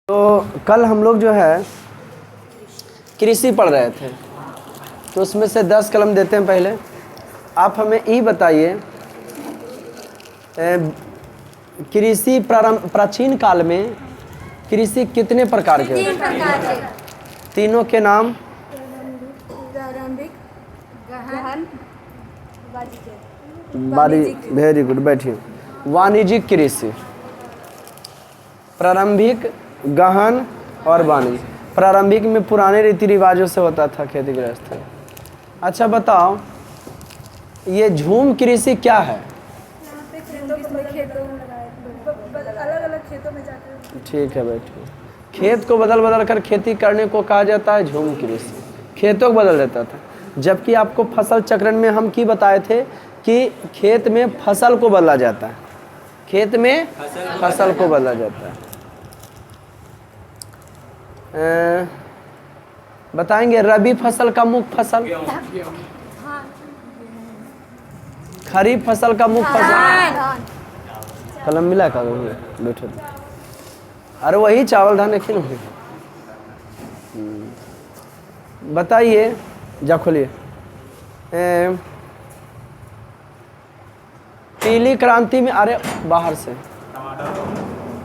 तो कल हम लोग जो है कृषि पढ़ रहे थे, तो उसमें से 10 कलम देते हैं। पहले आप हमें ये बताइए, कृषि प्राचीन काल में कृषि कितने प्रकार के तीन प्रकार के। तीनों के नाम? प्रारंभिक, गहन, वाणिज्यिक। वेरी गुड, बैठिए। वाणिज्यिक कृषि, प्रारंभिक, गहन और वाणिज्य। प्रारंभिक में पुराने रीति रिवाजों से होता था खेती गृहस्थी। अच्छा बताओ, ये झूम कृषि क्या है? अलग अलग खेतों में जाकर। ठीक है, बैठिए। खेत को बदल बदल कर खेती करने को कहा जाता है झूम कृषि। खेतों को बदल देता था, जबकि आपको फसल चक्रण में हम की बताए थे कि खेत में फसल को बदला जाता है, खेत में फसल को बदला जाता है। बताएंगे रबी फसल का मुख्य फसल, खरीफ फसल का मुख्य फसल। कलम मिला का बैठो। अरे वही चावल धान एक ही नहीं। बताइए, जा खोलिए। पीली क्रांति में, अरे बाहर से,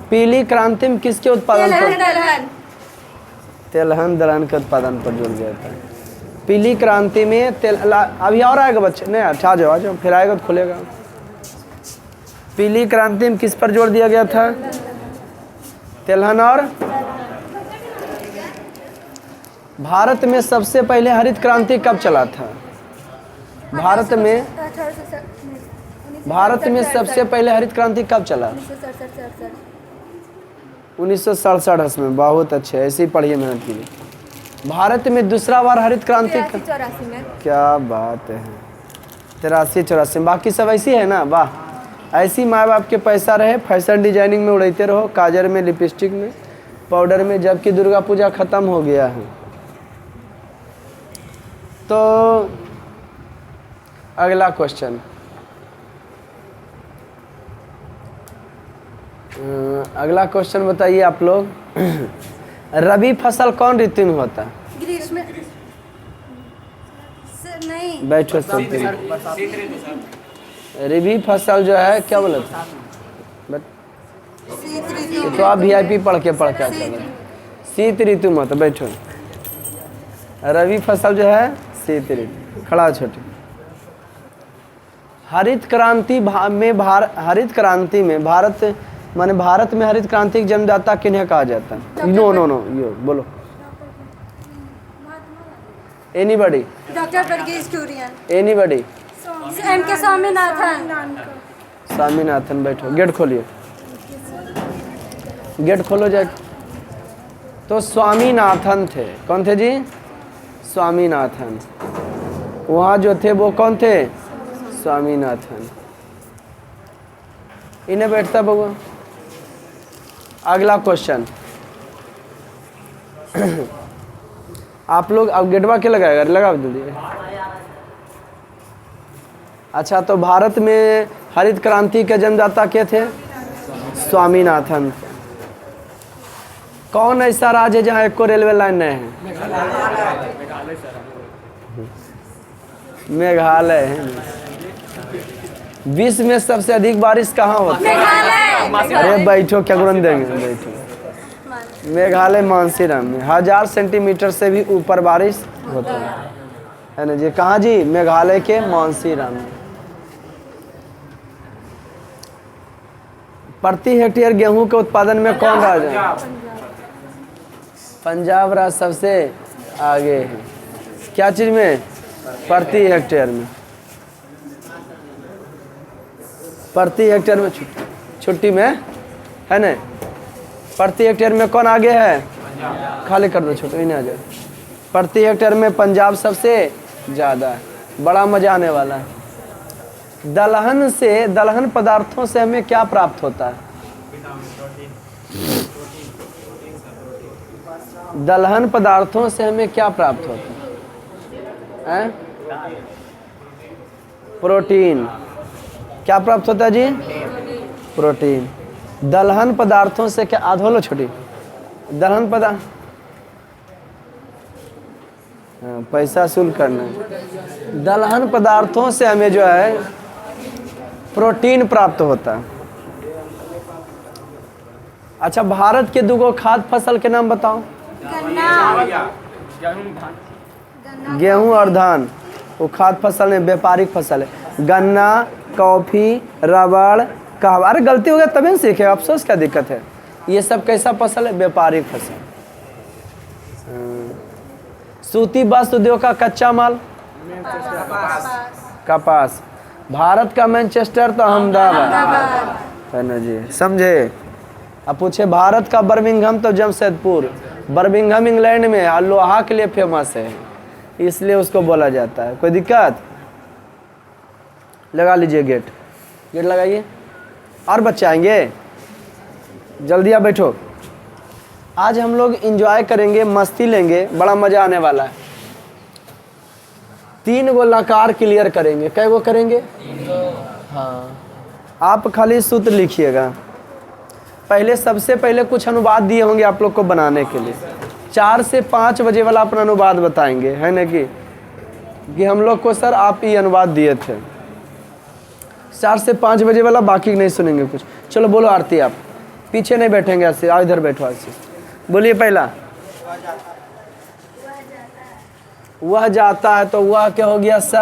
पीली क्रांति में किसके उत्पादन पर? तेलहन दलहन के उत्पादन पर जोर दिया जाता है। पीली क्रांति में अभी और आएगा बच्चे, नहीं आ जाओ फिर आएगा तो खुलेगा। पीली क्रांति में किस पर जोर दिया गया था? तेलहन। और भारत में सबसे पहले हरित क्रांति कब चला था? भारत में सबसे पहले हरित क्रांति कब चला? 1967 में। बहुत अच्छे, ऐसे ही पढ़िए, मेहनत कीजिए। भारत में दूसरा बार हरित क्रांति 83-84 में। क्या बात है, 83-84। बाकी सब ऐसी है ना? वाह, ऐसी माँ बाप के पैसा रहे, फैशन डिजाइनिंग में उड़ाते रहो, काजल में, लिपस्टिक में, पाउडर में, जबकि दुर्गा पूजा खत्म हो गया है। तो अगला क्वेश्चन, अगला क्वेश्चन बताइए आप लोग। रबी फसल कौन ऋतु में होता है? ग्रीष्म नहीं, बैठो सब। रबी फसल जो है क्या बोला था? शीत ऋतु। तो आप VIP पढ़ के शीत ऋतु में होता। बैठो। रबी फसल जो है शीत ऋतु। खड़ा छोटे। हरित क्रांति में भारत माने भारत में हरित क्रांति के जन्मदाता किन्हें कहा जाता है? नो यो बोलो। Anybody? Doctor Verghese Kurien. Anybody? M.K. Swaminathan. Swaminathan. बैठो, गेट खोलिए, गेट खोलो जाए। तो स्वामीनाथन थे। कौन थे जी? स्वामीनाथन। वहाँ जो थे वो कौन थे? स्वामीनाथन। इन्हें बैठता बउआ। अगला क्वेश्चन, आप लोग अब गेटवा के लगाएगा? लगा दीजिए। अच्छा, तो भारत में हरित क्रांति के जन्मदाता क्या थे? स्वामीनाथन। कौन ऐसा राज्य है जहाँ एक को रेलवे लाइन नहीं है? मेघालय है। विश्व में सबसे अधिक बारिश कहाँ होती है? अरे बैठो, क्या गुरन देंगे, बैठो। मेघालय मानसीराम में 1000 सेंटीमीटर से भी ऊपर बारिश होता है ना जी? कहाँ जी? मेघालय के मानसीराम में। प्रति हेक्टेयर गेहूं के उत्पादन में कौन राज्य है? पंजाब राज्य सबसे आगे है। क्या चीज में? प्रति हेक्टेयर में। प्रति हेक्टेयर में छुट्टी में है ना? प्रति हेक्टेयर में कौन आगे है? खाली कर दो छोटे, इन्हें आ जाए। प्रति हेक्टेयर में पंजाब सबसे ज़्यादा है। बड़ा मजा आने वाला है। दलहन पदार्थों से हमें क्या प्राप्त होता है? दलहन पदार्थों से हमें क्या प्राप्त होता है? प्रोटीन। क्या प्राप्त होता है जी? प्रोटीन। दलहन पदार्थों से क्या? आधो लो छोटी। दलहन पदार्थ, हाँ, पैसा शुल्क करना। दलहन पदार्थों से हमें जो है प्रोटीन प्राप्त होता है। अच्छा, भारत के दुगो खाद्य फसल के नाम बताओ। गेहूं और धान वो खाद्य फसल है, व्यापारिक फसल है। गन्ना, कॉफी, रबड़, कहवा। अरे गलती हो गया तभी न सीखे, अफसोस क्या दिक्कत है। ये सब कैसा फसल है? व्यापारिक फसल। सूती वस्त्र उद्योग का कच्चा माल कपास। भारत का मैनचेस्टर तो अहमदाबाद है ना जी, समझे। अब पूछे भारत का बर्मिंघम तो जमशेदपुर। बर्मिंघम इंग्लैंड में है, लोहा के लिए फेमस है, इसलिए उसको बोला जाता है। कोई दिक्कत? लगा लीजिए गेट, गेट लगाइए। और बच्चे आएंगे, जल्दी आप बैठो। आज हम लोग एंजॉय करेंगे, मस्ती लेंगे, बड़ा मजा आने वाला है। 3 गो लकार क्लियर करेंगे। कै गो करेंगे? हाँ, आप खाली सूत्र लिखिएगा। पहले सबसे पहले कुछ अनुवाद दिए होंगे आप लोग को बनाने के लिए। 4 से 5 बजे वाला अपना अनुवाद बताएंगे, है ना कि हम लोग को सर आप ये अनुवाद दिए थे। 4 से 5 बजे वाला, बाकी नहीं सुनेंगे कुछ। चलो बोलो आरती, आप पीछे नहीं बैठेंगे, ऐसे आओ इधर बैठो ऐसे। बोलिए पहला। वह जाता है तो वह क्या हो गया? स।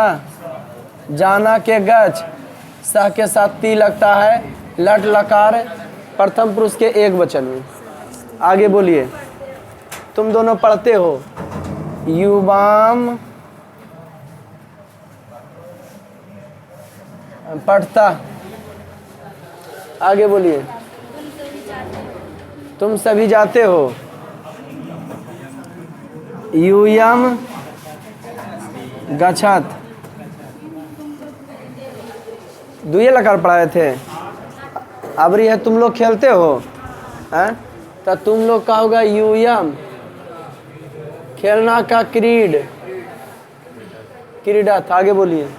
जाना के गच, स के साथ ती लगता है, लट लकार प्रथम पुरुष के एक वचन में। आगे बोलिए। तुम दोनों पढ़ते हो। युवाम पढ़ता। आगे बोलिए। तुम सभी जाते हो। यूयम गच्छत। दुए लकार पढ़ाए थे। अब है तुम लोग खेलते हो, हैं? तो तुम लोग का होगा यूयम। खेलना का क्रीड, क्रीडा था। आगे बोलिए।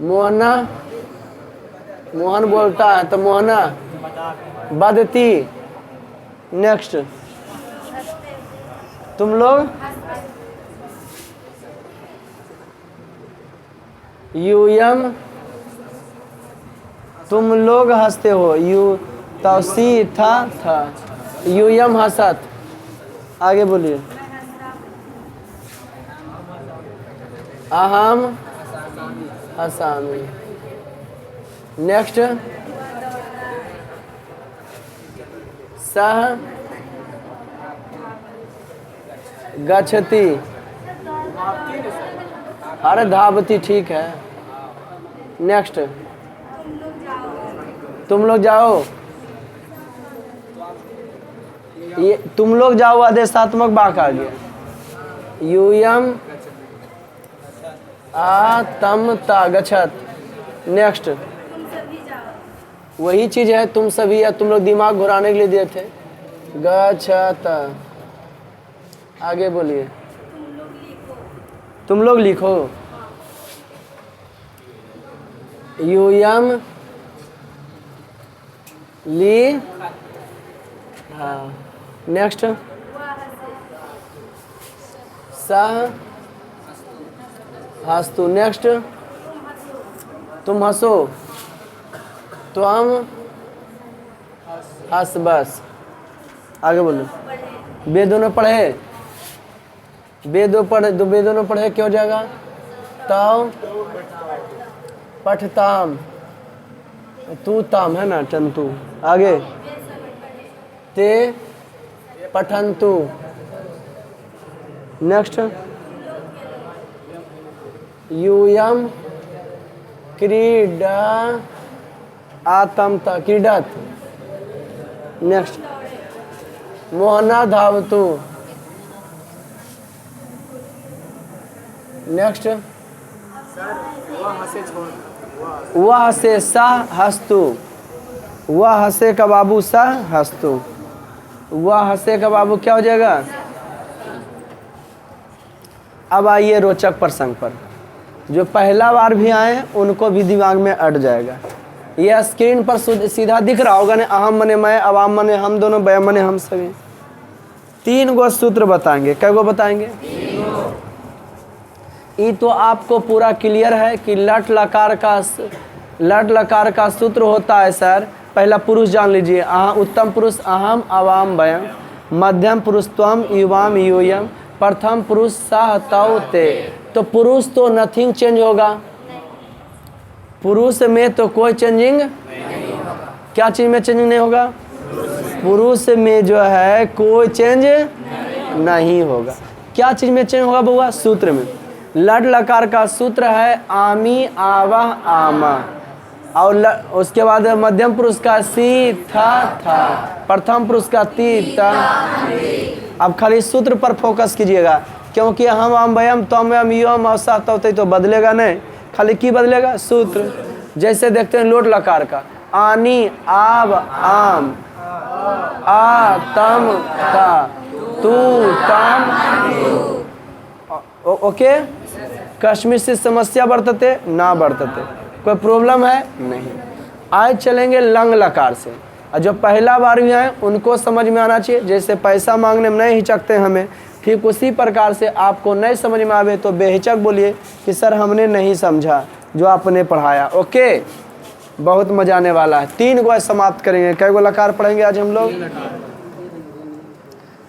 मोहना, मोहन बोलता है तो मोहना बदती। नेक्स्ट, तुम लोग यूयम, तुम लोग हंसते हो। यू तौसी था। यूयम हंसत। आगे बोलिए। अहम हसामी। नेक्स्ट, सह गच्छति। अरे धावती, ठीक है। नेक्स्ट, तुम लोग जाओ। ये तुम लोग जाओ आदेशात्मक वाक्य आ गया। यूयम आतमता गच्छत। नेक्स्ट, वही चीज है तुम सभी, या तुम लोग दिमाग घुराने के लिए दिए थे। गच्छत। आगे बोलिए। तुम लोग लिखो। यूयम ली। हाँ, नेक्स्ट, सह हस्तु। नेक्स्ट, तुम हंसो। तो हम हंस बस। आगे बोलो। वे दोनों पढ़े। वे दोनों पढ़े क्या हो जाएगा? ताव पठताम। तू ताम है ना, चंतु। आगे ते पठंतु। नेक्स्ट, यूयम क्रीडा आतमता क्रीडत। नेक्स्ट, मोहना धावतु। नेक्स्ट, वह हंसे सा हस्तु। वह हंसे का बाबू सा हस्तु। वह हंसे का बाबू क्या हो जाएगा? अब आइए रोचक प्रसंग पर। जो पहला बार भी आए उनको भी दिमाग में अट जाएगा। यह स्क्रीन पर सीधा दिख रहा होगा ना, अहम मने मैं, अवाम मने हम दोनों, बयाम मने हम सभी। 3 गो सूत्र बताएंगे। कै गो बताएंगे? ये तो आपको पूरा क्लियर है कि लट लकार का सूत्र होता है सर। पहला पुरुष जान लीजिए, उत्तम पुरुष अहम अवाम वयम, मध्यम पुरुष त्वम युवाम यूयम, प्रथम पुरुष सह तौ ते। तो पुरुष तो नथिंग चेंज होगा, पुरुष में तो कोई चेंजिंग, क्या चीज में चेंजिंग नहीं होगा? पुरुष में जो है कोई चेंज नहीं होगा। क्या चीज में चेंज होगा बउआ? सूत्र में। लट लकार का सूत्र है आमी आवाह आमा, और उसके बाद मध्यम पुरुष का सी था, प्रथम पुरुष का ती ता। अब खाली सूत्र पर फोकस कीजिएगा, क्योंकि हम आम वयम तम वयम यम और सा तो बदलेगा नहीं, खाली की बदलेगा? सूत्र। जैसे देखते हैं लोट लकार का, आनी आव आम, आ तम ता, तू तम। ओके, कश्मीर से समस्या बरतते ना बरतते, कोई प्रॉब्लम है नहीं। आज चलेंगे लंग लकार से, और जो पहला बार भी हैं उनको समझ में आना चाहिए। जैसे पैसा मांगने में नहीं हिचकते हमें, ठीक उसी प्रकार से आपको नहीं समझ में आवे तो बेहिचक बोलिए कि सर हमने नहीं समझा जो आपने पढ़ाया। ओके, बहुत मजा आने वाला है। 3 गो समाप्त करेंगे। कै गो लकार पढ़ेंगे आज हम लोग,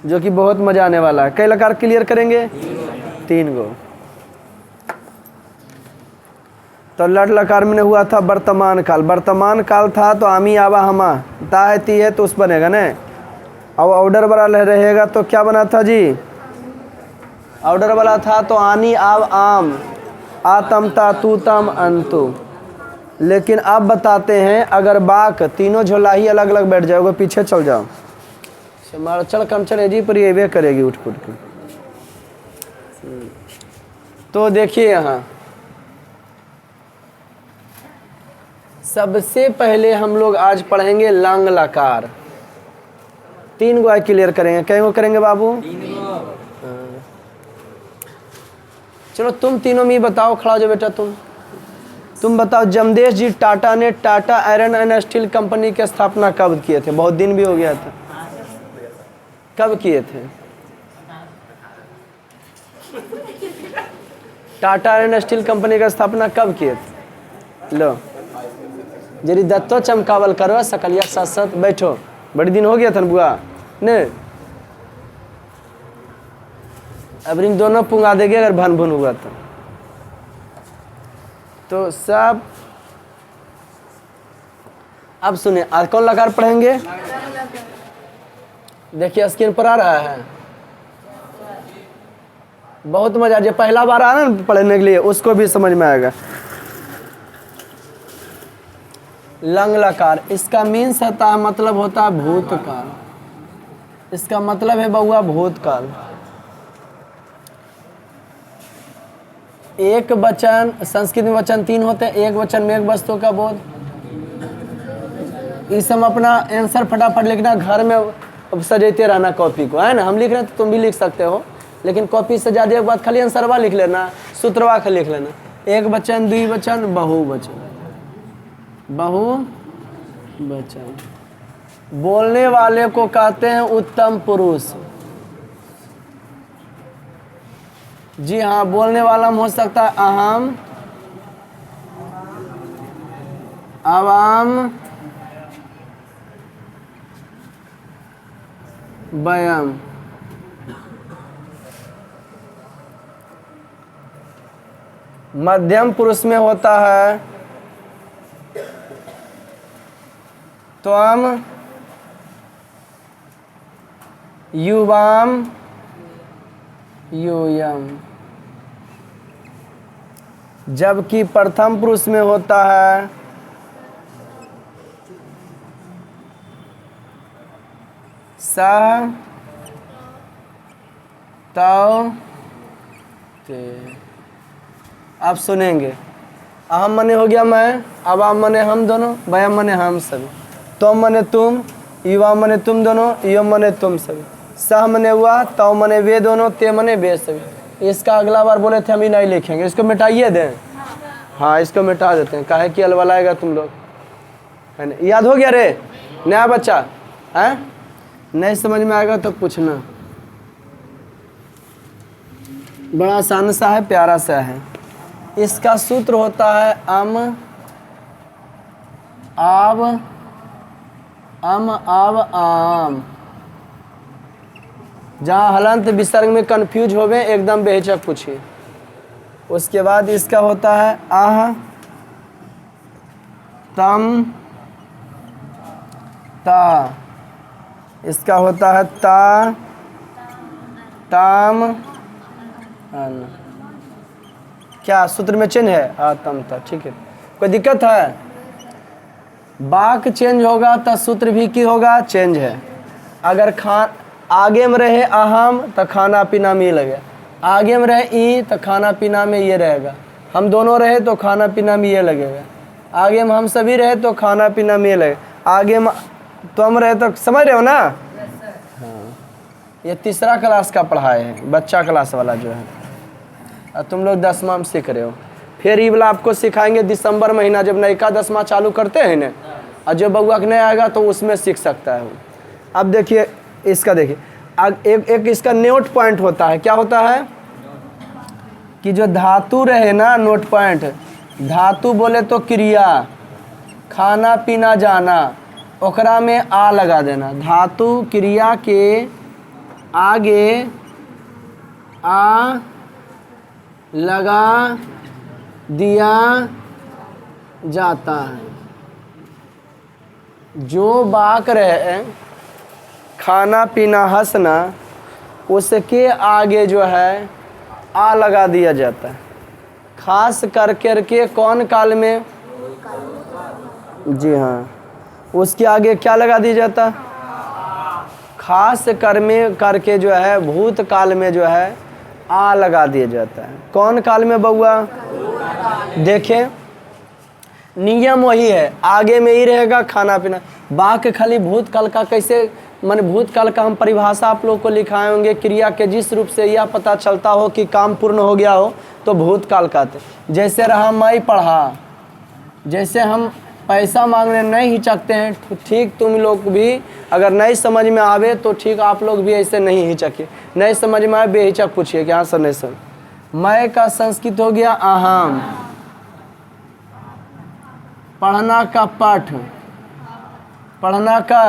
जो कि बहुत मजा आने वाला है। कै लकार क्लियर करेंगे? 3 गो। तो लट लकार में हुआ था वर्तमान काल। वर्तमान काल था तो आमी आवा हमा, ता है ती है तो उस बनेगा ना। अब ऑर्डर वाला रहेगा तो क्या बना था जी? ऑर्डर वाला था तो आनी आव आम, आतम ता तू तम अंतु। लेकिन अब बताते हैं, अगर बाक तीनों झोला ही अलग अलग बैठ जाओगे, पीछे चल जाओ, चल कम चले जी पर ये वे करेगी उठ फुट के। तो देखिए यहाँ सबसे पहले हम लोग आज पढ़ेंगे लंग लकार। 3 गो क्लियर करेंगे। कै गो करेंगे बाबू? चलो तुम तीनों में बताओ, खड़ा हो जाओ बेटा। तुम बताओ, जमदेश जी टाटा ने Tata iron and steel company की स्थापना कब किए थे? बहुत दिन भी हो गया था, कब किए थे? Tata iron and steel company का स्थापना कब किए थे? लो जरी दत्तो चमकावल करो, सकलिया साथ साथ बैठो। बड़ी दिन हो गया था बुआ ने, अब इन दोनों पुंगा देंगे अगर भन भुन हुआ तो सब। अब सुने, आज कौन लकार पढ़ेंगे? देखिए स्क्रीन पर आ रहा है। बहुत मजा, जो पहला बार आ रहा है ना पढ़ने के लिए, उसको भी समझ में आएगा। लंग लकार, इसका मीन्स होता है, मतलब होता है भूतकाल। इसका मतलब है बउआ भूतकाल। एक वचन, संस्कृत में वचन 3 होते हैं। एक वचन में एक वस्तु का बोध। इस हम अपना आंसर फटाफट लिखना, घर में सजाते रहना कॉपी को, है ना। हम लिख रहे हैं तो तुम भी लिख सकते हो, लेकिन कॉपी सजा दिए के बाद खाली आंसरवा लिख लेना, सूत्रवा का लिख लेना। एक वचन, द्विवचन, बहुवचन। बहुवचन बोलने वाले को कहते हैं उत्तम पुरुष। जी हाँ, बोलने वाला हो सकता है अहम, अवाम, वयम। मध्यम पुरुष में होता है त्वम, युवाम, यूयम। जबकि प्रथम पुरुष में होता है सह, तौ, ते। आप सुनेंगे, अहम मने हो गया मैं, अवाम मने हम दोनों, वयम मने हम सभी, तुम मने तुम, युवा मने तुम दोनों, युवम मने तुम सभी, सह मने हुआ, तौ मने वे दोनों, ते मने वे सभी। इसका अगला बार बोले थे हम ही नहीं लिखेंगे, इसको मिटाइए दें। हाँ इसको मिटा देते हैं, काहे कि अलवलाएगा तुम लोग। है ना? याद हो गया रे? नया बच्चा है, नहीं समझ में आएगा तो पूछना। बड़ा आसान सा है, प्यारा सा है। इसका सूत्र होता है अम आव आम। जहाँ हलंत विसर्ग में कंफ्यूज हो गए एकदम बेहिचक पूछिए। उसके बाद इसका होता है आह तम ता। इसका होता है ता ताम अन। क्या सूत्र में चेंज है? तम ता, ठीक है। कोई दिक्कत है? बाक चेंज होगा तो सूत्र भी की होगा, चेंज है। अगर आगे में रहे अहम तो खाना पीना में ये लगे, आगे में रहे ई तो खाना पीना में ये रहेगा, हम दोनों रहे तो खाना पीना में ये लगेगा, आगे में हम सभी रहे तो खाना पीना में ये लगेगा, आगे में तुम रहे तो, समझ रहे हो ना? हाँ, ये तीसरा क्लास का पढ़ाए है, बच्चा क्लास वाला जो है। और तुम लोग 10वां में सीख रहे हो। फिर ये वाला आपको सिखाएंगे दिसंबर महीना, जब नयका 10वां चालू करते हैं ना, और जो बउआ नहीं आएगा तो उसमें सीख सकता है वो। अब देखिए इसका, देखिए एक इसका नोट पॉइंट होता है। क्या होता है कि जो धातु रहे ना, नोट पॉइंट, धातु बोले तो क्रिया, खाना पीना जाना, ओकरा में आ लगा देना। धातु क्रिया के आगे आ लगा दिया जाता है। जो बाक रहे खाना पीना हंसना, उसके आगे जो है आ लगा दिया जाता है। खास करके कौन काल में? जी हाँ, उसके आगे क्या लगा दिया जाता है? खास करके जो है भूत काल में जो है आ लगा दिया जाता है। कौन काल में बउआ? देखें नियम वही है, आगे में ही रहेगा खाना पीना। बाक खाली भूतकाल का कैसे, माने भूतकाल का हम परिभाषा आप लोग को लिखाए होंगे। क्रिया के जिस रूप से यह पता चलता हो कि काम पूर्ण हो गया हो तो भूतकाल कहते। जैसे रहा मैं पढ़ा, जैसे हम पैसा मांगने नहीं हिचकते हैं, ठीक तुम लोग भी अगर नहीं समझ में आवे तो ठीक आप लोग भी ऐसे नहीं हिचकिए। नहीं समझ में आए बेहिचक पूछिए कि हाँ सर नहीं सर। मैं का संस्कृत हो गया अहम, पढ़ना का पाठ, पढ़ना का,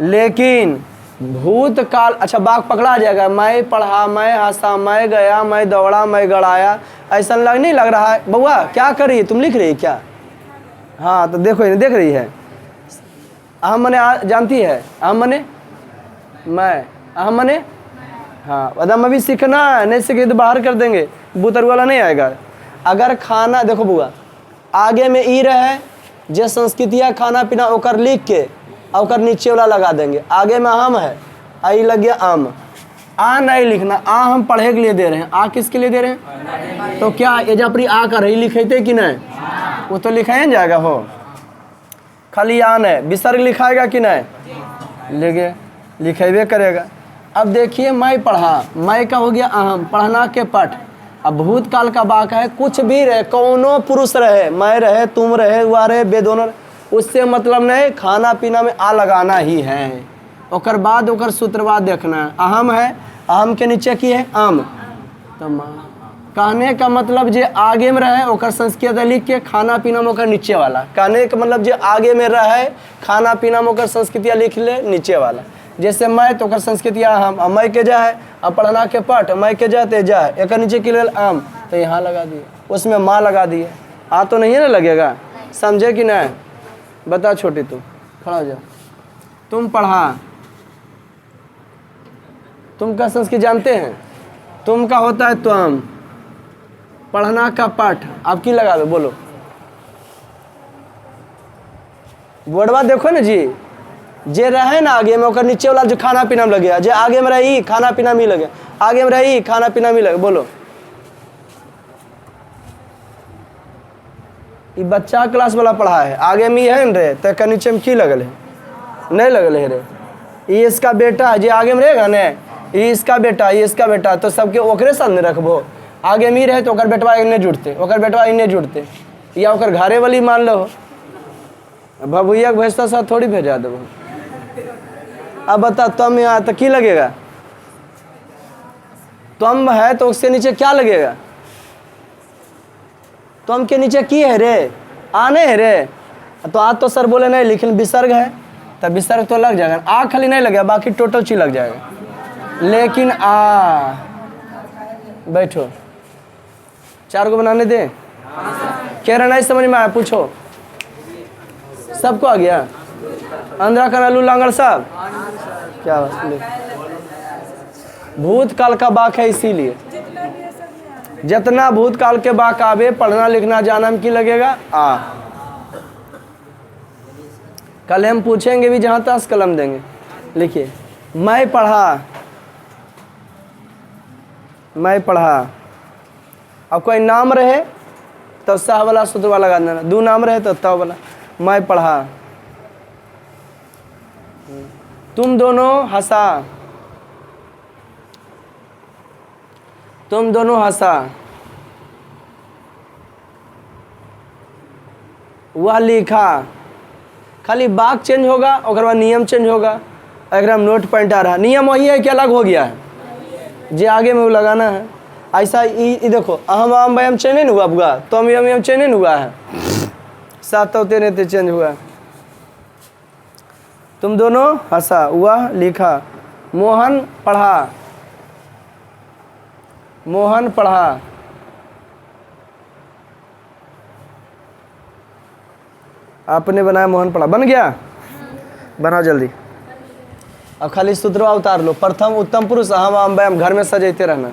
लेकिन भूतकाल, अच्छा बाक पकड़ा जाएगा। मैं पढ़ा, मैं हंसा, मैं गया, मैं दौड़ा, मैं गड़ाया, ऐसा नहीं लग रहा है? बउआ क्या कर रही है तुम, लिख रही है क्या? हाँ तो देखो ये देख रही है। अहम मने जानती है? अहम मने मैं, अहम मने हाँ। अदम अभी सीखना है, नहीं सीखे तो बाहर कर देंगे, बुतर वाला नहीं आएगा। अगर खाना, देखो बुआ आगे में ई रहे, जे संस्कृतिया खाना पीना ओकर लिख के और नीचे वाला लगा देंगे। आगे में अहम है, आई लग गया आम। आ नहीं लिखना, आ हम पढ़े के लिए दे रहे हैं। आ किसके लिए दे रहे हैं? तो क्या एजापरी आ कर रही लिखेते कि नहीं? वो तो लिखाया जाएगा हो, खाली आन है, विसर्ग लिखाएगा कि नहीं? लेगे लिखेबे करेगा। अब देखिए मैं पढ़ा, मैं का हो गया अहम, पढ़ना के पठ। अब भूतकाल का बाक है, कुछ भी रहे, कौनो पुरुष रहे, मैं रहे, तुम रहे, वह रहे, बे दोनों रहे, उससे मतलब नहीं, खाना पीना में आ लगाना ही है। ओकर बाद ओकर सूत्रवाद देखना है। अहम है, अहम के नीचे की है आम, तो कहने का मतलब जे आगे में रहे ओकर संस्कृत लिख के खाना पीना में ओकर नीचे वाला। कहने का मतलब जे आगे में रहे खाना पीना में ओकर संस्कृतिया लिख ले नीचे वाला। जैसे मैं तो ओकर संस्कृतिया हम, मैं के जा है, अब पढ़ना के पठ, मैं के जाते जा, एक नीचे के लिए आम, तो यहाँ लगा दिए, उसमें माँ लगा दिए। आ तो नहीं है ना लगेगा, समझे कि नहीं? बता छोटी, तू खड़ा हो जा। तुम पढ़ा, तुम का संस्कृत जानते हैं? तुम का होता है तुम, पढ़ना का पाठ, अब की लगा दो, बोलो बोर्डवा देखो ना जी। जे रहे ना आगे में ओकर नीचे वाला जो खाना पीना में लगे, जे आगे में रही खाना पीना में लगे, आगे में रही खाना पीना में लगे, बोलो। ये बच्चा क्लास वाला पढ़ा है, आगे में है न रे, तो नीचे में की लगल है? नहीं लगल है रे। ये इसका बेटा है, जे आगे में रहेगा ने, ये इसका बेटा, ये इसका बेटा, तो सबके ओकरे सामने रखबो। आगे में रहे तो ओकर बेटवा इन्हें जुड़ते, ओकर बेटवा इन्हें जुड़ते, या ओकर घरे वाली मान लो, भभुइया के भेजता साथ थोड़ी भेजा देबो। अब बता तुम यहाँ तो की लगेगा, तुम है तो उसके नीचे क्या लगेगा, तुम के नीचे की है रे, आने है रे। तो आज तो सर बोले नहीं, लेकिन विसर्ग है तो विसर्ग तो लग जाएगा। आ खाली नहीं लगेगा, बाकी टोटल चीज लग जाएगा। लेकिन आ बैठो, 4 को बनाने दे। कह रहा नहीं समझ में आया, पूछो। सबको आ गया? अंदर का नलू लांगड़ साहब क्या बात? भूतकाल का बाक है, इसीलिए जितना भूतकाल के बाक आवे पढ़ना लिखना जाना में की लगेगा आ। कल हम पूछेंगे भी, जहां तक कलम देंगे। लिखिए, मैं पढ़ा, मैं पढ़ा। अब कोई नाम रहे तो सा वाला सूत्र वाला लगा देना, 2 नाम रहे तो तब वाला। मैं पढ़ा, तुम दोनों हंसा, तुम दोनों हंसा। वह लिखा, खाली बाक चेंज होगा और बाद नियम चेंज होगा। अगर हम नोट पॉइंट आ रहा, नियम वही है कि अलग हो गया है, जे आगे में वो लगाना है। ऐसा ये देखो, अहम आम बयाम चेंज नहीं हुआ बुआ, तो हम यम चेंज नहीं हुआ है, 7 तो 13 चेंज हुआ। तुम दोनों हंसा, वह लिखा। मोहन पढ़ा, मोहन पढ़ा। आपने बनाया, मोहन पढ़ा। बन गया? बनाओ जल्दी। अब खाली सूत्र उतार लो। प्रथम उत्तम पुरुष अहम आम बयाम, घर में सजाते रहना,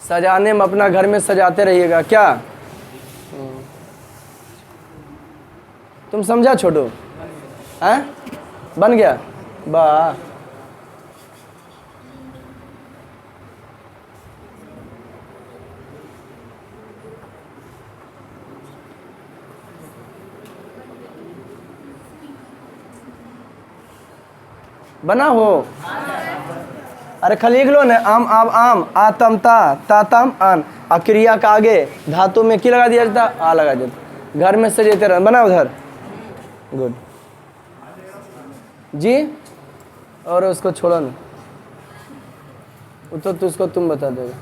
सजाने में अपना घर में सजाते रहिएगा। क्या तुम समझा छोटू? हैं? बन गया? वाह। बना हो? अरे खाली लिख लो ना, आम आम आम, आतम ता, तातम आन। आ क्रिया का आगे धातु में की लगा दिया जाता? आ लगा जाता। घर में सजेते रहना। बना उधर? गुड जी। और उसको छोड़ो ना, तो उसको तुम बता दोगे।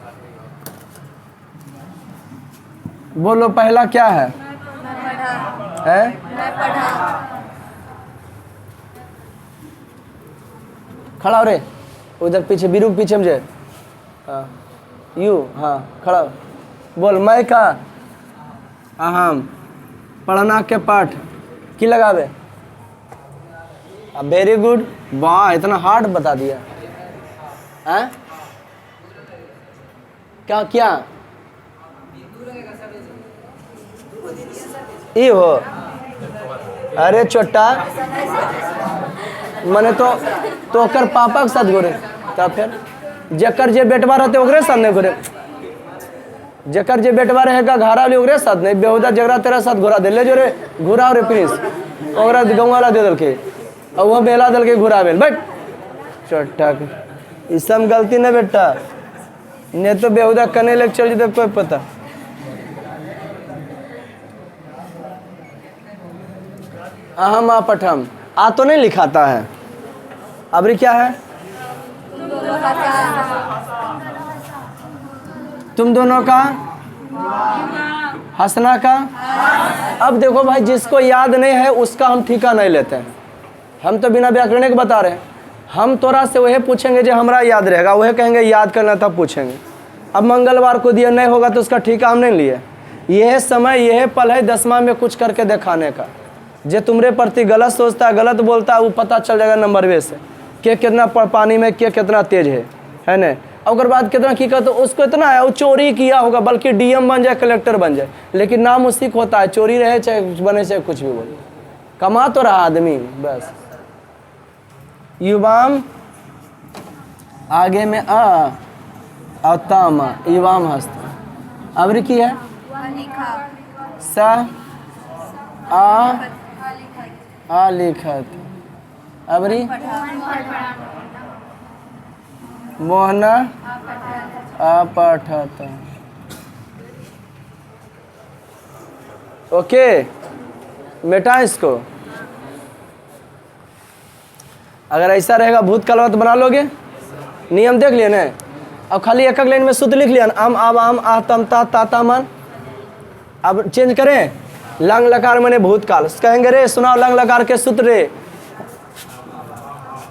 बोलो पहला क्या है? है? खड़ा हो रे, उधर पीछे बीरू पीछे मुझे। हाँ यू, हाँ खड़ा। बोल, मैं का अहम पढ़ना के पाठ की लगावे। Very good. वाह, इतना हार्ड बता दिया है? क्या क्या ई हो? अरे छोटा मने तो ओकर पापा के साथ घोरे, तब फिर जकर जे बेटवा रहते ओकरे साथ नहीं घोरे। जकर जे बेटवा रहेगा घारा ले ओकरे साथ नहीं, बेहुदा जगरा तेरा साथ घोरा दे ले जो रे घुरा रे प्रिंस ओकरा गाँव वाला दे दलके और वह बेला दलके घुरा बेल। बैठ छोटा, इस सब गलती नहीं बेटा, नहीं तो बेहुदा कने लेके चल जाते कोई पता। अहम आ पठम, आ तो नहीं लिखाता है। अबरी क्या है? तुम दोनों का हंसना का। अब देखो भाई, जिसको याद नहीं है उसका हम ठीका नहीं लेते हैं। हम तो बिना व्याकरण के बता रहे हैं। हम तोरा से वही पूछेंगे जो हमरा याद रहेगा, वही कहेंगे याद करना, तब पूछेंगे। अब मंगलवार को दिया नहीं होगा तो उसका ठीका हम नहीं लिए। यह समय यह पल है 10वां में कुछ करके दिखाने का। जो तुम्हारे प्रति गलत सोचता है, गलत बोलता है, वो पता चल जाएगा नंबरवे से के कितना पानी में के कितना तेज है ना। और बाद कितना की कहते उसको इतना है वो चोरी किया होगा, बल्कि डीएम बन जाए, कलेक्टर बन जाए, लेकिन नाम उसी को होता है। चोरी रहे चाहे बने चाहे कुछ भी बोले, कमा तो रहा आदमी बस। युवाम आगे में और तामा युवाम हस्त। अबरी की है सा आ लिखत। अबरी मोहना आ पठत। ओके। मिटा इसको। अगर ऐसा रहेगा भूतकाल तो बना लोगे, नियम देख लिए ना। अब खाली एक लाइन में सूत्र लिख लिया ना, आम आम आम आ तम ता ता ता मन। अब चेंज करें, लंग लकार मैंने भूतकाल कहेंगे रे सुनाओ लंग लकार के सूत्र रे।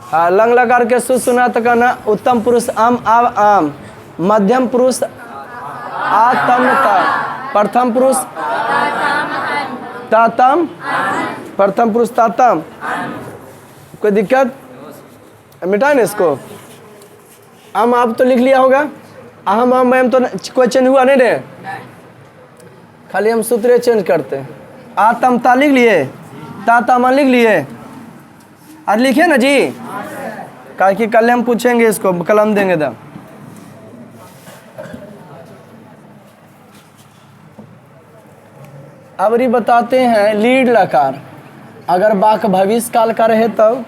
हाँ लंग लकार के सूत्र सुना तो कहना उत्तम पुरुष आम आव आम, मध्यम पुरुष आ तम ता, प्रथम पुरुष तातम, प्रथम पुरुष तातम। कोई दिक्कत? मिटाए ना इसको। आम आप तो लिख लिया होगा, अहम आम मैम तो कोई चेंज हुआ नहीं रे, खाली हम सूत्र चेंज करते हैं। आतम ता लिख लिए, तातामा लिख लिए, और लिखे ना जी, कल की कल हम पूछेंगे इसको, कलम देंगे तब। अब ये बताते हैं लीड लकार, अगर बाक भविष्य काल का रहे तब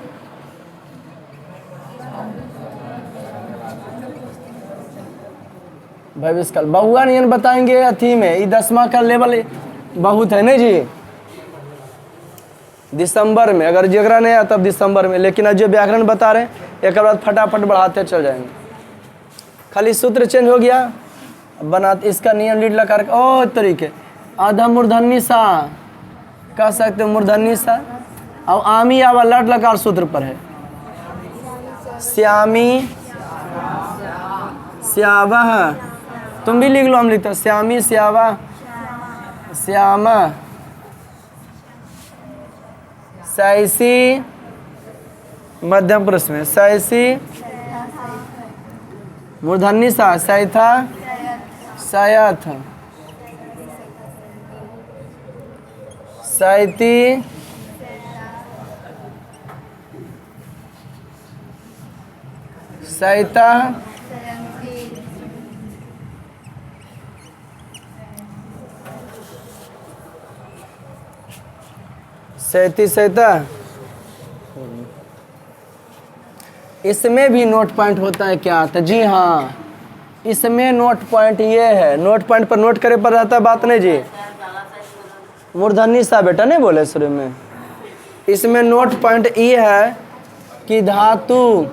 भविष्य काल। बहुआ नियन बताएंगे अथी में, ये 10वां का लेवल बहुत है नहीं जी, दिसंबर में। अगर जगरा नहीं है तब दिसंबर में, लेकिन आज जो व्याकरण बता रहे हैं एक बाद फटाफट बढ़ाते चल जाएंगे। खाली सूत्र चेंज हो गया, बना इसका नियम लीड लकार ओ तरीके। आधा मूर्धन्य सा कह सकते मूर्धन्य सा, और आमी आवा लट लकार सूत्र पर है। श्यामी श्यावह, तुम भी लिख लो, हम लिखते श्यामी श्यावा श्यामा, सैसी मध्यम पुरुष में सैसी, मूर्धन्य सा सैथा सयथ, सैती सैता, सैती सैता। इसमें भी नोट पॉइंट होता है क्या? तो जी हाँ, इसमें नोट पॉइंट ये है, नोट पॉइंट पर नोट करे पर रहता है बात नहीं जी। मूर्धन्य सा बेटा नहीं बोले शुरू में। इसमें नोट पॉइंट ये है कि धातु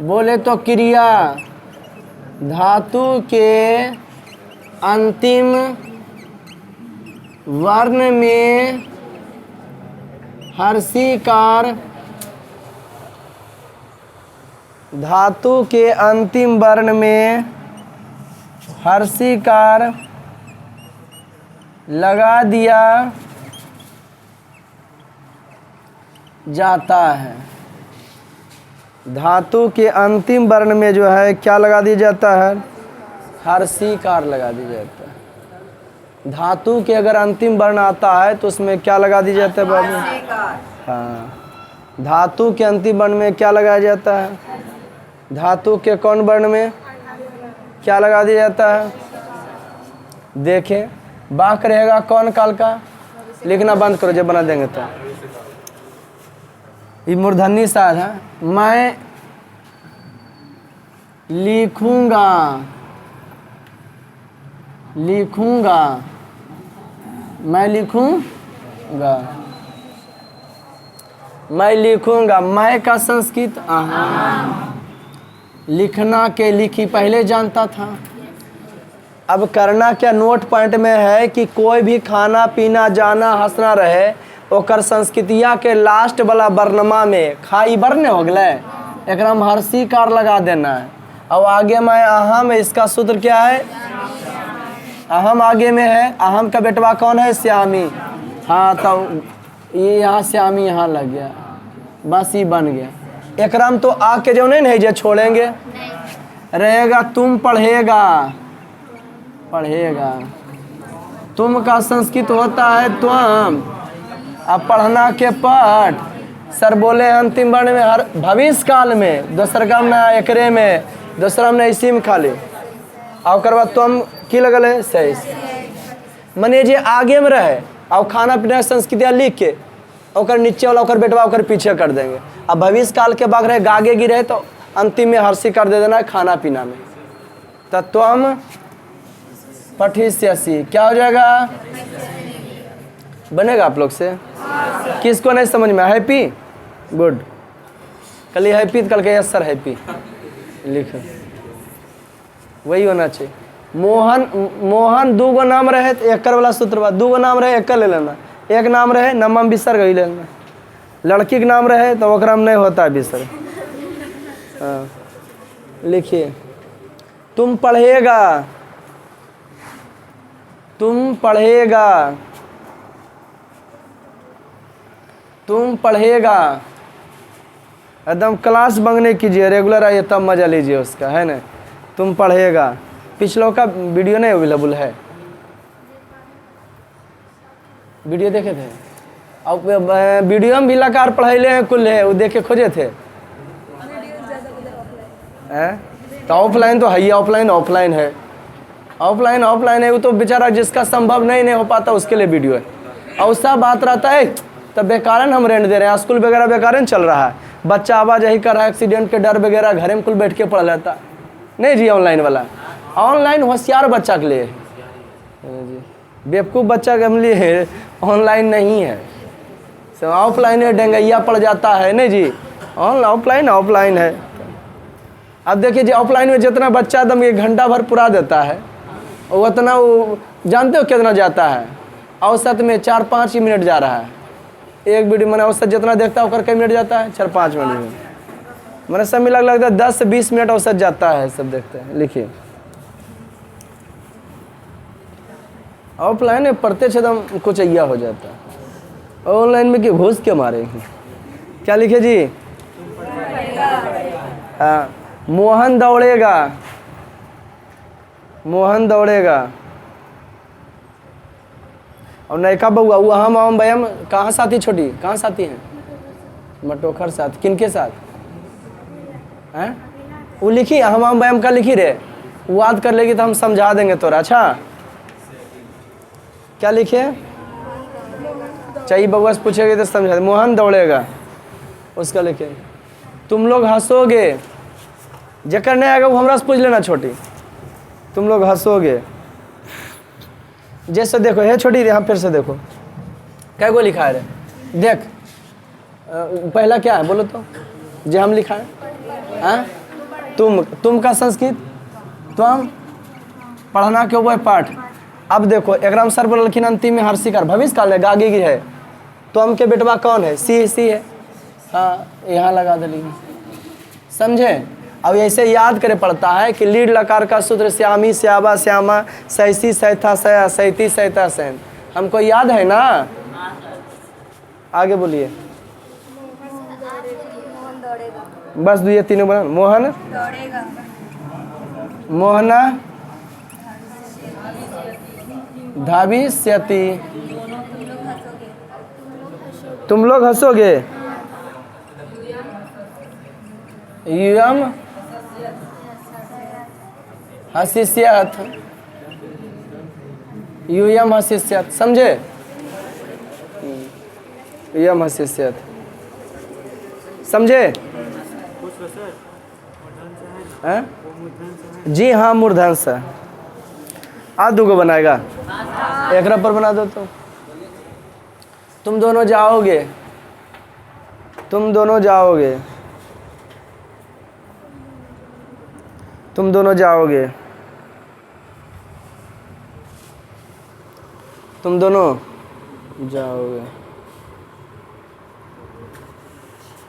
बोले तो क्रिया, धातु के अंतिम वर्ण में हर्षीकार, धातु के अंतिम वर्ण में हर्षीकार लगा दिया जाता है। धातु के अंतिम वर्ण में जो है क्या लगा दिया जाता है? हर्षीकार लगा दिया जाता है। धातु के अगर अंतिम वर्ण आता है तो उसमें क्या लगा दिया जाता है बाबू? हाँ, धातु के अंतिम वर्ण में क्या लगाया जाता है? धातु के कौन वर्ण में क्या लगा दिया जाता है? देखें, बाक रहेगा कौन काल का, लिखना बंद करो जब बना देंगे तो। ये मूर्धन्य सा है, मैं लिखूंगा, लिखूंगा, मैं लिखूंगा, मैं लिखूंगा। मैं का संस्कृत लिखना के लिखी पहले जानता था। अब करना क्या नोट पॉइंट में है कि कोई भी खाना पीना जाना हंसना रहे ओकर संस्कृतिया के लास्ट वाला वर्णमा में खाई वर्ण हो गए, एक हर्षीकार लगा देना है। अब आगे में अहम, इसका सूत्र क्या है? अहम आगे में है, अहम का बेटवा कौन है? श्यामी। हाँ तो ये यहाँ श्यामी यहाँ लग गया, बस ये बन गया। एकराम तो आके जो नहीं है जो छोड़ेंगे, रहेगा तुम पढ़ेगा, पढ़ेगा। तुम का संस्कृत होता है त्वम, अब पढ़ना के पठ। सर बोले अंतिम वर्ण में हर भविष्य काल में, दूसर का में एकरे में, दूसरा में इसी में खाली। और कर बाद तुम की लगल है? सही। मने जे आगे में रहे और खाना पीना संस्कृतियाँ लिख के और नीचे वाला और बेटवा और पीछे कर देंगे। अब भविष्य काल के बाग रहे गागे गिरे तो अंतिम में हर्षी कर दे देना है खाना पीना में। तो तुम पठिष्यसि क्या हो जाएगा? बनेगा आप लोग से? किसको नहीं समझ में? Happy, good. कल ये हैप्पी तो कल के यस सर हैप्पी लिखो, वही होना चाहिए। मोहन, मोहन दू गो नाम रहे तो एक वाला सूत्र बा, दू गो नाम रहे एक ले लेना, एक नाम रहे नमम बिसर गई लेना। लड़की के नाम रहे तो ओकरा में नहीं होता है बिसर। हाँ लिखिए, तुम पढ़ेगा, तुम पढ़ेगा, तुम पढ़ेगा। एकदम क्लास बंक नहीं कीजिए, रेगुलर आइए तब मजा लीजिए उसका, है ना। तुम पढ़ेगा, पिछलों का वीडियो नहीं अवेलेबल है, वीडियो देखे थे? अब वीडियो में भी लकार पढ़ैले हैं कुल है, वो देखे खोजे थे। तो ऑफलाइन तो है ही, ऑफलाइन ऑफलाइन है, ऑफलाइन ऑफलाइन है। वो तो बेचारा जिसका संभव नहीं हो पाता उसके लिए वीडियो है। और उसका बात रहता है तब बेकारन हम रेंट दे रहे हैं, स्कूल वगैरह बेकारन चल रहा है, बच्चा आवाजाही कर रहा है, एक्सीडेंट के डर वगैरह घर में कुल बैठ के पढ़ लेता नहीं जी। ऑनलाइन वाला, ऑनलाइन होशियार बच्चा के लिए जी, बेवकूफ़ बच्चा के लिए ऑनलाइन नहीं है, ऑफलाइन है, डेंगैया पड़ जाता है नहीं जी। ऑफलाइन ऑफलाइन है। अब देखिए जी, ऑफलाइन में जितना बच्चा एकदम 1 घंटा भर पुरा देता है, उतना वो जानते हो कितना जाता है? औसत में 4-5 ही मिनट जा रहा है एक वीडियो। मैंने औसत जितना देखता है कई मिनट जाता है? 4-5 मिनट में। मैंने सब मिला लगता है 10 से 20 मिनट औसत जाता है, सब देखते हैं। लिखिए, ऑफलाइन में पढ़ते थे तो कुछ अय्या हो जाता है, ऑनलाइन में कि घूस के मारे। क्या लिखे जी? हाँ, मोहन दौड़ेगा, मोहन दौड़ेगा। और नयका बउआ वो हम आम बयाम कहाँ साथी? छोटी कहाँ साथी हैं? मटोखर साथ। किनके साथ हैं? वो लिखी हम आम बयाम का लिखी रे, वो याद कर लेगी तो हम समझा देंगे तोरा। अच्छा क्या लिखे? चाहिए बउआ से पूछेगी तो समझा दे। मोहन दौड़ेगा उसका लिखे। तुम लोग हंसोगे, जकर नहीं आएगा वो हमरा से पूछ लेना छोटी। तुम लोग हंसोगे, जैसे देखो है छोटी, यहाँ फिर से देखो क्या को लिखा है रे? देख पहला क्या है बोलो तो, जो हम लिखा है। हाँ, तुम का संस्कृत तुम पढ़ना क्यों वो पाठ। अब देखो एकराम सर बोलखिन अंतिम में हर्षिकार भविष्य काल है, गागी की है। तुम के बेटवा कौन है? सी है। हाँ यहाँ लगा दली, समझे? अब ऐसे याद करे पड़ता है कि लीड लकार का सूत्र श्यामी श्यावा श्यामा सैसी सैथा सया सैती सैता सैन, हमको याद है ना? आगे बोलिए। बस ये तीनों बना। मोहन दौड़ेगा, मोहना धाविष्यति, तुम लोग हंसोगे। यूयम हसिष्यत, यूयम हसिष्यत, समझे? यूयम हसिष्यत, समझे? जी हाँ, मूर्धन से। आज दूगो बनाएगा, एक पर बना दो तो। तुम दोनों जाओगे, तुम दोनों जाओगे, तुम दोनों जाओगे, तुम दोनों जाओगे।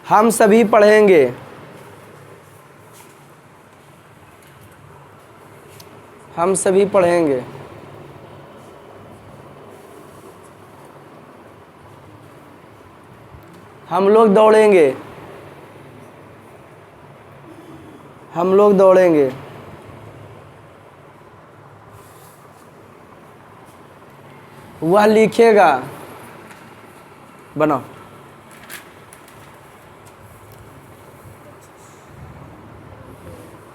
हम सभी पढ़ेंगे, हम सभी पढ़ेंगे। हम लोग दौड़ेंगे, हम लोग दौड़ेंगे। वह लिखेगा, बनाओ।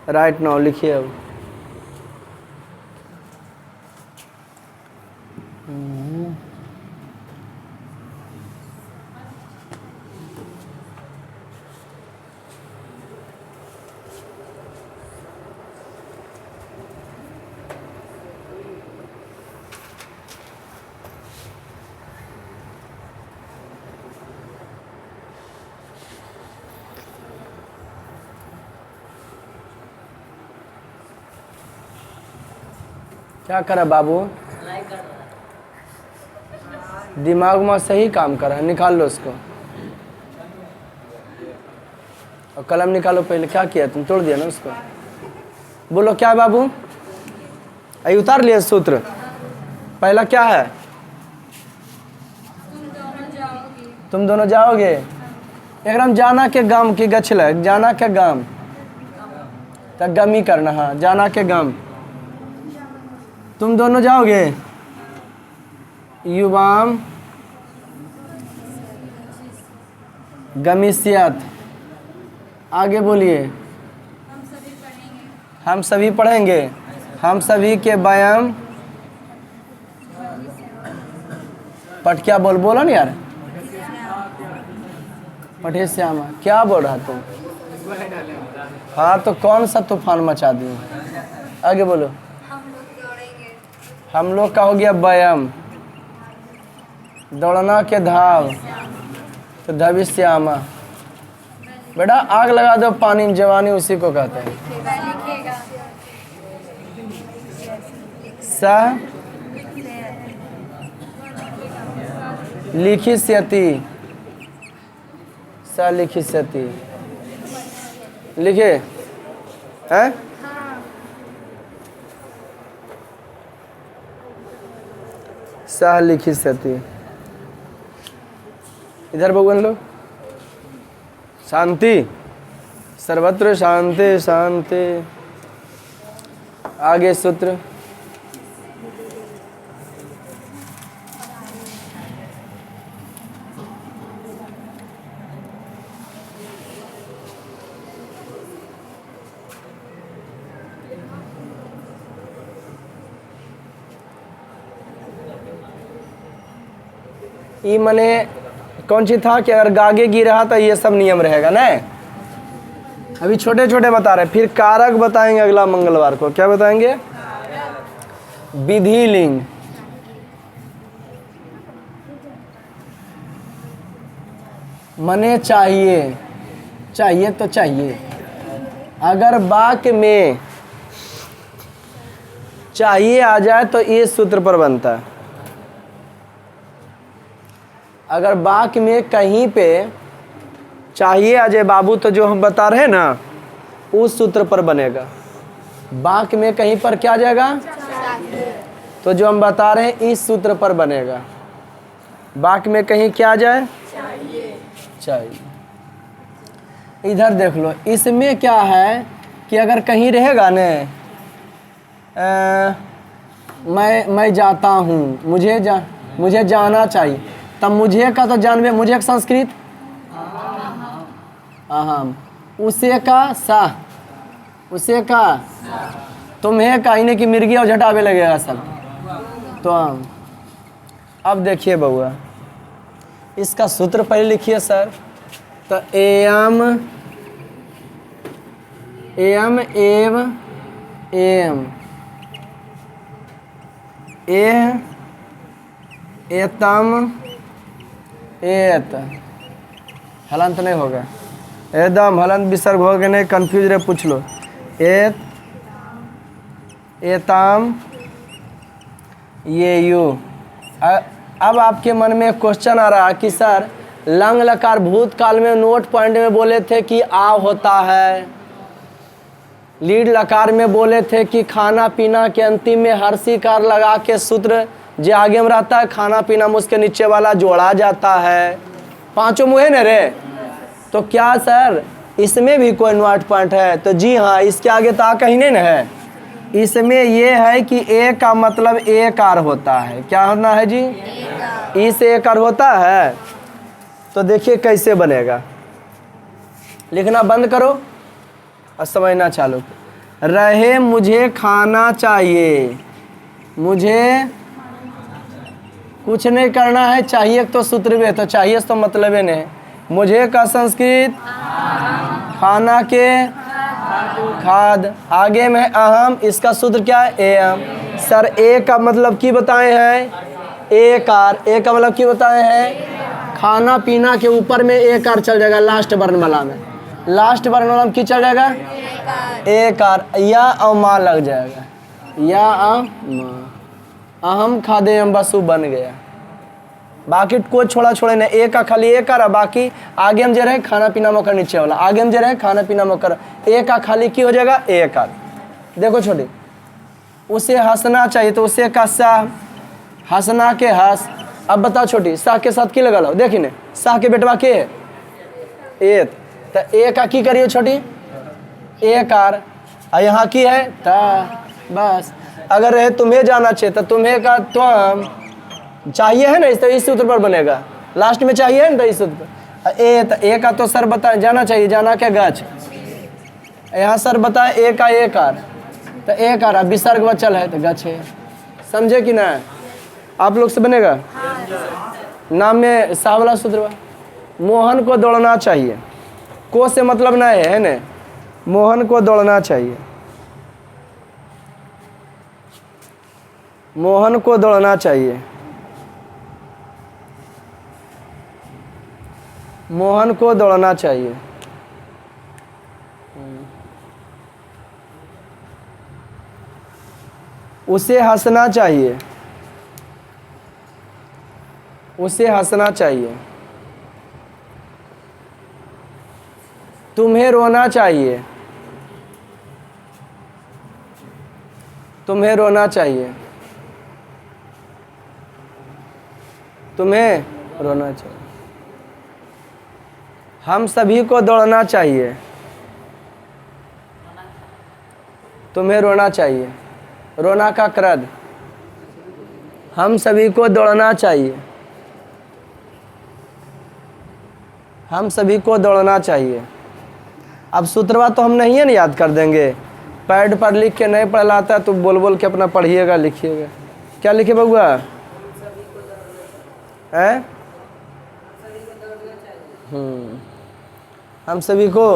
राइट नाउ लिखिए। अब क्या करे बाबू? दिमाग में सही काम कर रहा है, निकाल लो उसको और कलम निकालो। पहले क्या किया तुम? तोड़ दिया ना उसको। बोलो क्या है बाबू? अरे उतार लिया सूत्र। पहला क्या है? तुम दोनों जाओगे। एकदम जाना के गाम की गछल, जाना के गाम तक गमी करना। हाँ, जाना के गाम। तुम दोनों जाओगे। युवाम गमिष्यत। आगे बोलिए। हम सभी पढ़ेंगे। हम सभी के व्यायाम पठ क्या बोला ना यार? पढ़े श्यामा। क्या बोल रहा तुम? हाँ तो कौन सा तूफान मचा दिए? आगे बोलो। हम लोग का हो गया व्यायाम। दौड़ना के धाव तो धविष्यामा। बेटा आग लगा दो पानी में, जवानी उसी को कहते हैं। सा लिखिष्यति। सा लिखिष्यति। लिखे हैं? सा लिखिष्यति। इधर भगवान लोग। शांति, सर्वत्र शांति शांति। आगे सूत्र। ये मने कौन सी था कि अगर गागे गिरा तो ये सब नियम रहेगा ना। अभी छोटे छोटे बता रहे, फिर कारक बताएंगे अगला मंगलवार को। क्या बताएंगे? विधि लिंग। मने चाहिए, चाहिए तो चाहिए। अगर वाक्य में चाहिए आ जाए तो ये सूत्र पर बनता है। अगर वाक्य में कहीं पे चाहिए आ जाए बाबू तो जो हम बता रहे हैं ना उस सूत्र पर बनेगा। वाक्य में कहीं पर क्या आ जाएगा? तो जो हम बता रहे हैं इस सूत्र पर बनेगा। वाक्य में कहीं क्या आ जाए? चाहिए। इधर देख लो, इसमें क्या है कि अगर कहीं रहेगा न मैं जाता हूँ, मुझे जाना चाहिए, तब मुझे का तो जानवे, मुझे संस्कृत अहम, उसे का सा, उसे का तुम्हें का, इन्हें की मिर्गी और झटावे लगेगा सब। तो अब देखिए बउआ, इसका सूत्र पहले लिखिए सर। तो एम एम एव एम एतम एत। हलंत नहीं होगा, एकदम हलंत विसर्ग हो गए, नहीं कंफ्यूज रहे पूछ लो। एत एताम ये यू। अब आपके मन में क्वेश्चन आ रहा है कि सर लंग लकार भूतकाल में नोट पॉइंट में बोले थे कि आ होता है, लीड लकार में बोले थे कि खाना पीना के अंतिम में हर्षी कार लगा के सूत्र जो आगे में रहता है, खाना पीना में उसके नीचे वाला जोड़ा जाता है। पांचों मुहे न रे। तो क्या सर इसमें भी कोई नोट पॉइंट है? तो जी हाँ, इसके आगे तो कहीं नहीं है। इसमें ये है कि ए का मतलब एकार होता है। क्या होना है जी? ई से एकार होता है। तो देखिए कैसे बनेगा, लिखना बंद करो और समझना चालू। रहे मुझे खाना चाहिए, मुझे कुछ नहीं करना है, चाहिए तो सूत्र भी है, तो चाहिए तो मतलब नहीं है। मुझे का संस्कृत खाना के खाद, आगे में अहम, इसका सूत्र क्या है? एम। सर ए का मतलब की बताए हैं? एकार। ए का मतलब की बताए हैं? खाना पीना के ऊपर में एकार चल जाएगा, लास्ट वर्ण वाला में। लास्ट वर्ण वाला में की चल जाएगा? एकार, या और माँ लग जाएगा। या अहम खादेयम वसु बन गया। बाकी कोई छोड़ा छोड़े नहीं, एक का खाली एक आ रहा, बाकी आगे हम जे रहे खाना पीना मकर नीचे वाला, आगे हम जे रहे खाना पीना मकर, एक का खाली की हो जाएगा एक आ। देखो छोटी, उसे हंसना चाहिए तो उसे का सा, हंसना के हंस। अब बताओ छोटी, सा के साथ की लगा लो, देखी ने सा के बेटवा के है एक, तो एक का की करियो छोटी एक आर, यहाँ की है ता, बस। अगर रहे तुम्हें जाना चाहिए तो तुम्हें का तुम चाहिए है ना, इस सूत्र पर बनेगा, लास्ट में चाहिए है ना, तो इस सूत्र पर ए का तो सर बताए जाना चाहिए, जाना क्या गच, यहाँ सर बताए ए का एक आर, तो एक आर विसर्ग बचल है तो गच है। समझे कि ना? आप लोग से बनेगा। नाम में सा वाला सूत्र, मोहन को दौड़ना चाहिए, को से मतलब ना है ना, मोहन को दौड़ना चाहिए, मोहन को दौड़ना चाहिए, मोहन को दौड़ना चाहिए। उसे हंसना चाहिए, उसे हंसना चाहिए। तुम्हें रोना चाहिए, तुम्हें रोना चाहिए, तुम्हें रोना चाहिए। हम सभी को दौड़ना चाहिए, तुम्हें रोना चाहिए, रोना का क्रद, हम सभी को दौड़ना चाहिए, हम सभी को दौड़ना चाहिए। अब सूत्रवा तो हम नहीं है ना याद कर देंगे, पैड पर लिख के नहीं पढ़ लाता तो बोल बोल के अपना पढ़िएगा लिखिएगा। क्या लिखे बउआ है? हम सभी को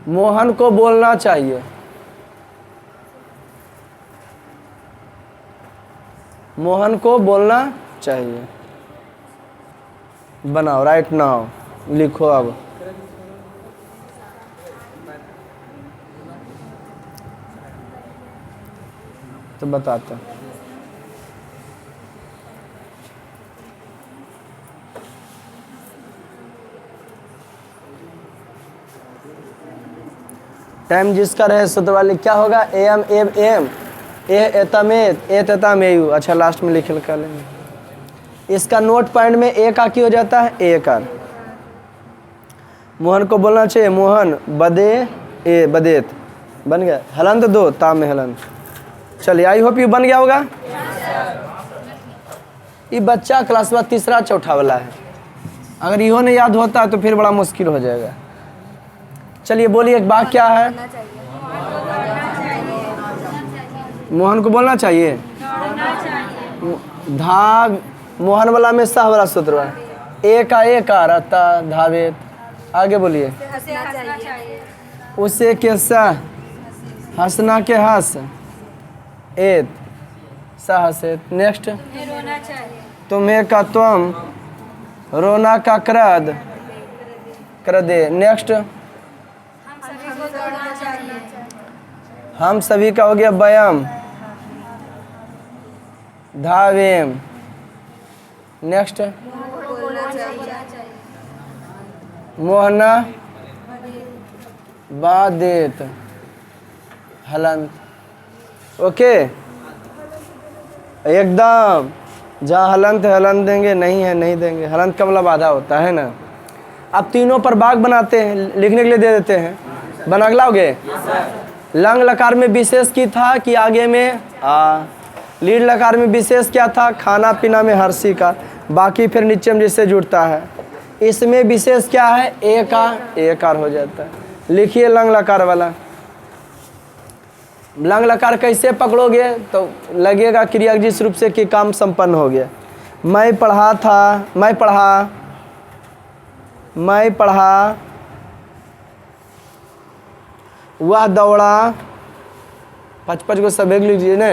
मोहन को बोलना चाहिए, मोहन को बोलना चाहिए। बनाओ, राइट नाउ, लिखो। अब तो बताता हूं। टाइम जिसका रहे सूत्र वाले क्या होगा, एम एम एम एतमेत एततामेयु। अच्छा लास्ट में लिख कर लेंगे। इसका नोट पॉइंट में ए का की हो जाता है एक आर। मोहन को बोलना चाहिए मोहन बदे ए बदेत, बन गया। हलंत दो ताम में हलंत। चलिए आई होप ये बन गया होगा। ये बच्चा क्लास में तीसरा चौथा वाला है, अगर इहो नहीं याद होता है तो फिर बड़ा मुश्किल हो जाएगा। चलिए बोलिए एक बात क्या है, मोहन को बोलना चाहिए। धा मोहन वाला में सह वाला सूत्र है, ए का एक आ रहता धावेत। आगे बोलिए। उसे के सह, हंसना के हंस, एत सहसेत। नेक्स्ट तुम्हें का तुम, रोना का क्रद क्रदे। नेक्स्ट हम सभी का हो गया व्यायाम धावेम। नेक्स्ट मोहना बादेत हलंत। ओके एकदम, जहाँ हलंत है हलंत देंगे, नहीं है नहीं देंगे। हलंत का मतलब बाधा होता है ना। अब तीनों पर बाग बनाते हैं, लिखने के लिए दे देते हैं। बना लाओगे। लंग लकार में विशेष की था कि आगे में आ, लीड लकार में विशेष क्या था, खाना पीना में हर्षी का, बाकी फिर नीचे में जिससे जुड़ता है। इसमें विशेष क्या है, ए का एकार हो जाता है। लिखिए लंग लकार वाला। लंग लकार कैसे पकड़ोगे तो लगेगा क्रिया जिस रूप से कि काम संपन्न हो गया। मैं पढ़ा था, मैं पढ़ा, मैं पढ़ा, वह दौड़ा। 5-5 को सब एक लीजिए ना।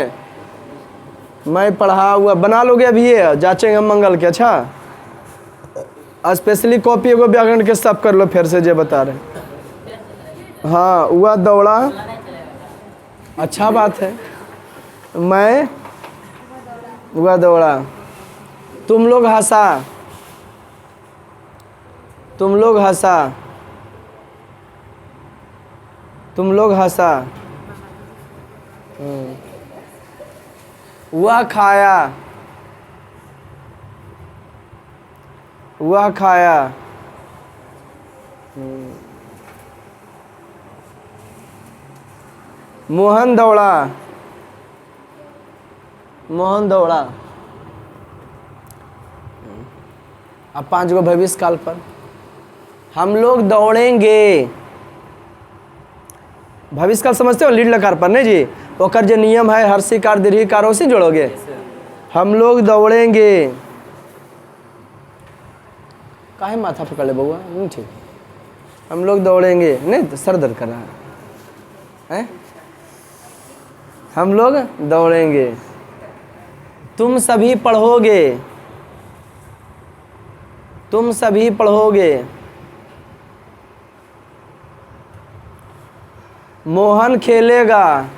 मैं पढ़ा हुआ बना लोगे अभी, ये जांचेंगे हम मंगल के। अच्छा स्पेशली कॉपी एगो व्याकरण के सब कर लो फिर से जो बता रहे। हाँ वह दौड़ा, अच्छा बात है। मैं वह दौड़ा, तुम लोग हंसा, तुम लोग हंसा, तुम लोग हंसा। वह खाया, वह खाया। मोहन दौड़ा, मोहन दौड़ा। अब 5 गो भविष्य काल पर। हम लोग दौड़ेंगे, भविष्य काल समझते हो, लीड लकार पर नहीं जी, ओकर जो नियम है हर्षिकार दीर्घिकार उसी जोड़ोगे। हम लोग दौड़ेंगे, काहे माथा पकड़ ले बउआ, नहीं ठीक। हम लोग दौड़ेंगे, नहीं तो सर दर्द कर रहा है। हम लोग दौड़ेंगे, तुम सभी पढ़ोगे, तुम सभी पढ़ोगे। मोहन खेलेगा,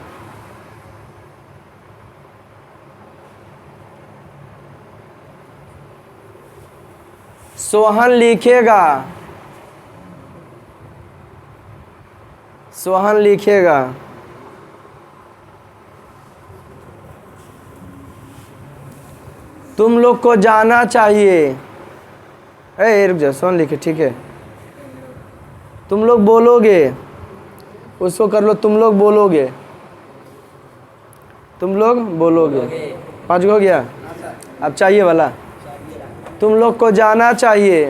सोहन लिखेगा, सोहन लिखेगा। तुम लोग को जाना चाहिए, ए रुक जा, सोहन लिखे, ठीक है। तुम लोग बोलोगे, उसको कर लो, तुम लोग बोलोगे, तुम लोग बोलोगे। 5 हो गया। अब चाहिए वाला, तुम लोग को जाना चाहिए,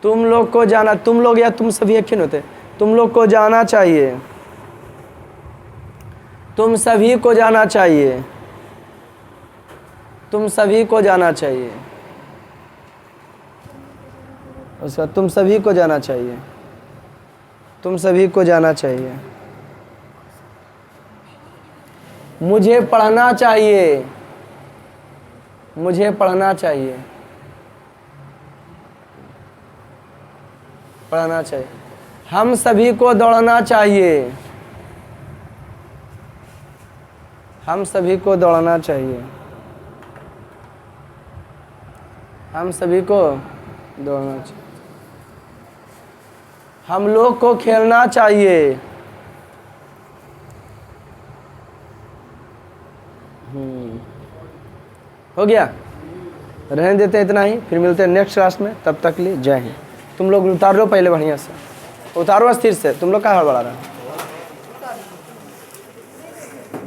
तुम लोग को जाना, तुम लोग या तुम सभी एक ही होते। तुम लोग को जाना चाहिए, तुम सभी को जाना चाहिए, तुम सभी को जाना चाहिए। उसका तुम सभी को जाना चाहिए, तुम सभी को जाना चाहिए। मुझे पढ़ना चाहिए, मुझे पढ़ना चाहिए, पढ़ना चाहिए। हम सभी को दौड़ना चाहिए, हम सभी को दौड़ना चाहिए, हम सभी को दौड़ना चाहिए। हम लोग को खेलना चाहिए, हो गया। रहने देते हैं इतना ही, फिर मिलते हैं नेक्स्ट क्लास में। तब तक लिए जय हिंद। तुम लोग उतार लो पहले बढ़िया से, उतारो स्थिर से। तुम लोग कहाँ हड़बड़ा रहा है?